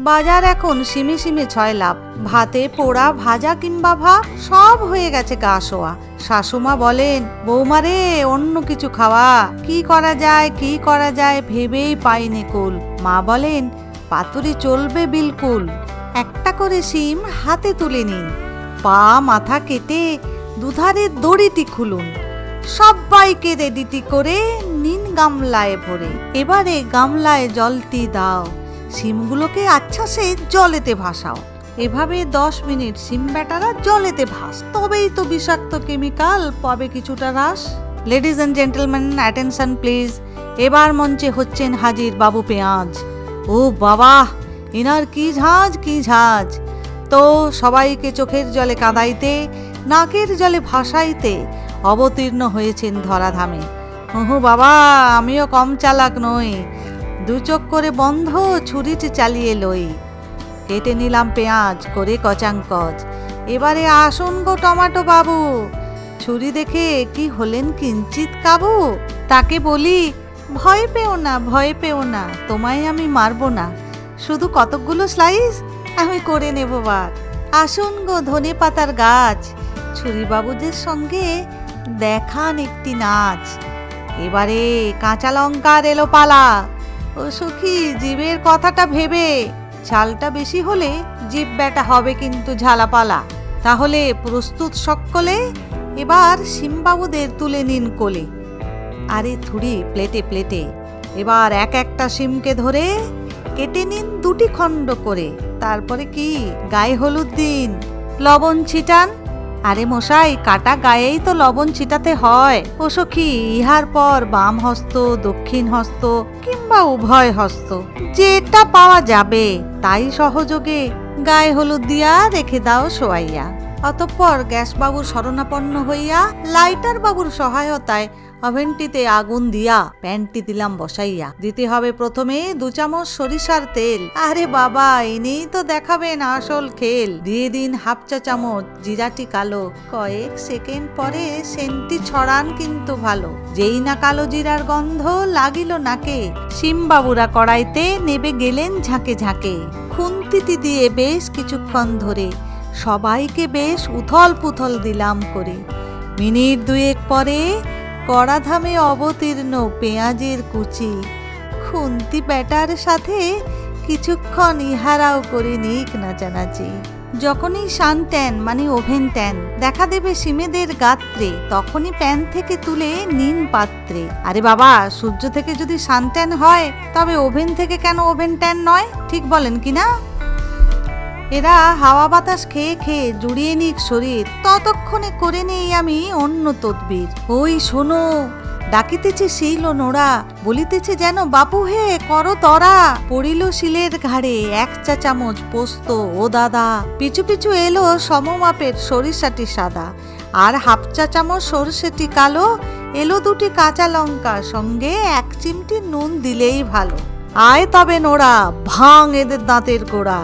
বাজার এখন সিমে সিমে 6 লাভ। ভাতে পোড়া ভাজা কিংবা ভাত সব হয়ে গেছে গা শোয়া। শাশুমা বলেন, বৌমারে অন্য কিছু খাওয়া, কি করা যায় ভেবেই পাইনি কুল। মা বলেন, পাতুরি চলবে বিলকুল। একটা করে শিম হাতে তুলে নিন, পা মাথা কেটে দুধারে দড়িটি খুলুন, সবাইকে রেডিটি করে নিন গামলায় ভরে। এবারে গামলায় জলটি দাও, শিমগুলোকে আচ্ছা সে জলেতে ভাসাও। এভাবে 10 মিনিট শিম ব্যাটারা জলেতে ভাস, তবেই তো বিষাক্ত কেমিক্যাল পাবে কিছুটা হ্রাস। Ladies and gentleman, attention please. এবার মঞ্চে হচ্ছেন হাজির বাবু পেঁয়াজ। ও বাবা, এনার কি ঝাঁজ। তো সবাইকে চোখের জলে কাঁদাইতে, নাকের জলে ভাসাইতে অবতীর্ণ হয়েছেন ধরাধামে। ওহো বাবা, আমিও কম চালাক নই, 2 চোখ করে বন্ধ ছুরিটি চালিয়ে লই। কেটে নিলাম পেঁয়াজ করে কচাঙ্কচ। এবারে আসুন গো টমাটো বাবু, ছুরি দেখে কি হলেন কিঞ্চিত কাবু। তাকে বলি, ভয় পেও না, তোমায় আমি মারবো না, শুধু কতকগুলো স্লাইস আমি করে নেব বার। আসুন গো ধনে পাতার গাছ, ছুরি বাবুদের সঙ্গে দেখান একটি নাচ। এবারে কাঁচা লঙ্কার এলো পালা। ও সখী, জীবের কথাটা ভেবে, ঝালটা বেশি হলে জিভ ব্যাটা হবে কিন্তু ঝালাপালা। তাহলে প্রস্তুত সকলে, এবার শিমবাবুদের তুলে নিন কোলে। আরে থুড়ি প্লেটে, এবার এক একটা শিমকে ধরে কেটে নিন 2টি খণ্ড করে। তারপরে কি গায়ে হলুদ দিন, লবণ ছিটান। আরে মশাই, কাটা গায়েই তো লবণ ছিটাতে হয়। ও সখী, ইহার পর বাম হস্ত, দক্ষিণ হস্ত কিংবা উভয় হস্ত যেটা পাওয়া যাবে তাই সহযোগে গায়ে হলুদ দিয়া রেখে দাও শোয়াইয়া। অতঃপর গ্যাসবাবুর শরণাপন্ন হইয়া লাইটার বাবুর সহায়তায় ওভেনটিতে আগুন দিয়া প্যানটি দিলাম বসাইয়া। দিতে হবে প্রথমে 2 চামচ সরিষার তেল। আরে বাবা, এনেই তো দেখাবেন আসল খেল। দিয়ে দিন 1/2 চা চামচ জিরাটি কালো। কয়েক সেকেন্ড পরে সেন্টটি ছড়ান কিন্তু ভালো। যেই না কালো জিরার গন্ধ লাগিল নাকে, শিমবাবুরা কড়াইতে নেবে গেলেন ঝাঁকে ঝাঁকে। খুন্তিটি দিয়ে বেশ কিছুক্ষণ ধরে সবাইকে বেশ উথল পুথল দিলাম করে। মিনিট 2 পরে কড়াধামে অবতীর্ণ পেঁয়াজের কুচি। খুন্তি ব্যাটার সাথে কিছুক্ষণ ইহারাও করে নিক নাচানাচি। যখনই সানট্যান মানে ওভেন ট্যান দেখা দেবে শিমেদের গাত্রে, তখনই প্যান থেকে তুলে নিন পাত্রে। আরে বাবা, সূর্য থেকে যদি সানট্যান হয় তবে ওভেন থেকে কেন ওভেন ট্যান নয়? ঠিক বলেন কিনা? এরা হাওয়া বাতাস খেয়ে খেয়ে জুড়িয়ে নিক শরীর, ততক্ষণে করে নেই আমি অন্য তদবির। ওই শোনো, ডাকিতেছে শীল নোড়া, বলিতেছে যেন বাপু হে করো তরা। পড়িল শিলের ঘাড়ে 1 চা চামচ পোস্ত, ও দাদা পিছু পিছু এলো সমমাপের সরিষাটি সাদা, আর 1/2 চা চামচ সরষেটি কালো। এলো 2টি কাঁচা লঙ্কা, সঙ্গে 1 চিমটি নুন দিলেই ভালো। আয় তবে নোড়া, ভাঙ এদের দাঁতের গোড়া।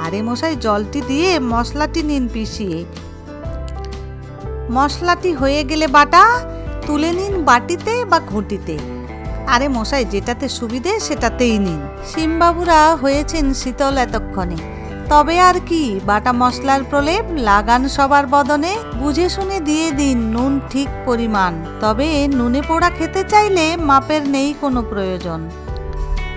আরে মশাই, জলটি দিয়ে মশলাটি নিন পিষিয়ে। মশলাটি হয়ে গেলে বাটা তুলে নিন বাটিতে বা ঘটিতে। আরে মশাই, যেটাতে সুবিধে সেটাতেই নিন। শিমবাবুরা হয়েছেন শীতল এতক্ষণে, তবে আর কি বাটা মশলার প্রলেপ লাগান সবার বদনে। বুঝে শুনে দিয়ে দিন নুন ঠিক পরিমাণ, তবে নুনে পোড়া খেতে চাইলে মাপের নেই কোনো প্রয়োজন।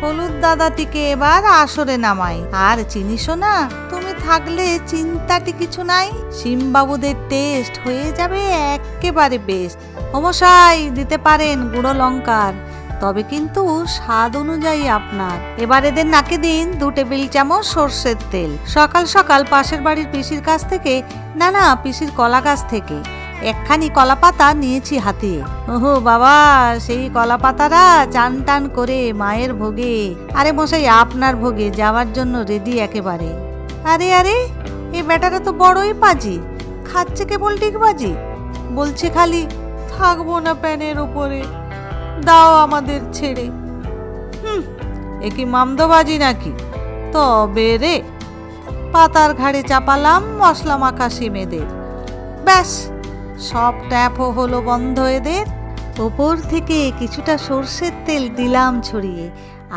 হলুদ দাদাটিকে এবার আসরে নামাই। আর চিনি সোনা, তুমি থাকলে চিন্তাটি কিছু নাই, শিমবাবুদের টেস্ট হয়ে যাবে একেবারে বেস্ট। মশাই, দিতে পারেন গুঁড়ো লঙ্কার, তবে কিন্তু স্বাদ অনুযায়ী আপনার। এবার এদের নাকে দিন 2 টেবিল চামচ সর্ষের তেল। সকাল সকাল পাশের বাড়ির পিসির কাছ থেকে, না পিসির কলা গাছ থেকে, 1খানি কলা পাতা নিয়েছি হাতে। ওহো বাবা, সেই কলা পাতারা চান টান করে মায়ের ভোগে, আরে মশাই আপনার ভোগে যাওয়ার জন্য রেডি একেবারে। আরে এ বেটারা তো বড়ই পাজি, খাচ্ছে কেবল ডিগবাজি, বলছে খালি থাকবো না প্যানের উপরে, দাও আমাদের ছেড়ে। এ কি মামদোবাজি নাকি? তবে রে, পাতার ঘাড়ে চাপালাম মশলা মাখা শিমেদের। ব্যাস, সব ট্যাপও হলো বন্ধ এদের। ওপর থেকে কিছুটা সর্ষের তেল দিলাম ছড়িয়ে,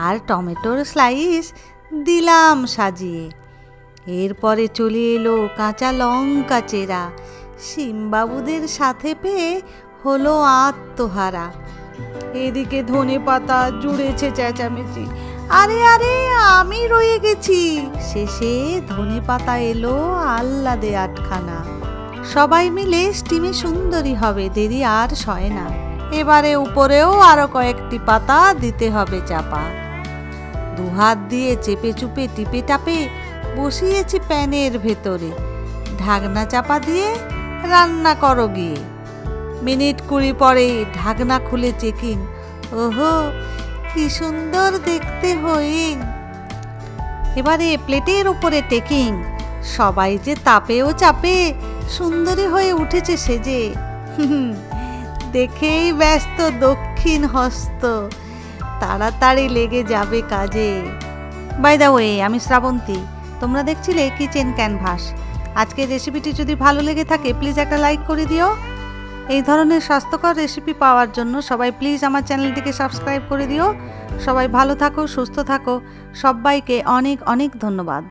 আর টমেটোর স্লাইস দিলাম সাজিয়ে। এরপরে চলে এলো কাঁচা লঙ্কা চেরা। শিমবাবুদের সাথে পেয়ে হলো আত্মহারা। এদিকে ধনেপাতা জুড়েছে চেঁচামেচি, আরে আরে আমি রয়ে গেছি। শেষে ধনেপাতা এলো আহ্লাদে আটখানা। সবাই মিলে স্টিমে সুন্দরী হবে, দেরি আর সয় না। এবারে উপরেও আরো কয়েকটি পাতা দিতে হবে চাপা। দুহাত দিয়ে চেপে চুপে টিপে টাপে বসিয়েছি প্যানের ভেতরে। ঢাকনা চাপা দিয়ে রান্না করো গিয়ে। মিনিট 20 পরে ঢাকনা খুলে চেকিং। ওহো, কি সুন্দর দেখতে হইং। এবারে প্লেটের উপরে টেকিং। সবাই যে তাপেও চাপে সুন্দরী হয়ে উঠেছে সেজে। দেখেই ব্যস্ত দক্ষিণ হস্ত, তাড়াতাড়ি লেগে যাবে কাজে। বাই দ্য ওয়ে, আমি শ্রাবন্তী, তোমরা দেখছিলে কিচেন ক্যানভাস। আজকের রেসিপিটি যদি ভালো লেগে থাকে প্লিজ একটা লাইক করে দিও। এই ধরনের স্বাস্থ্যকর রেসিপি পাওয়ার জন্য সবাই প্লিজ আমার চ্যানেলটিকে সাবস্ক্রাইব করে দিও। সবাই ভালো থাকো, সুস্থ থাকো। সবাইকে অনেক অনেক ধন্যবাদ।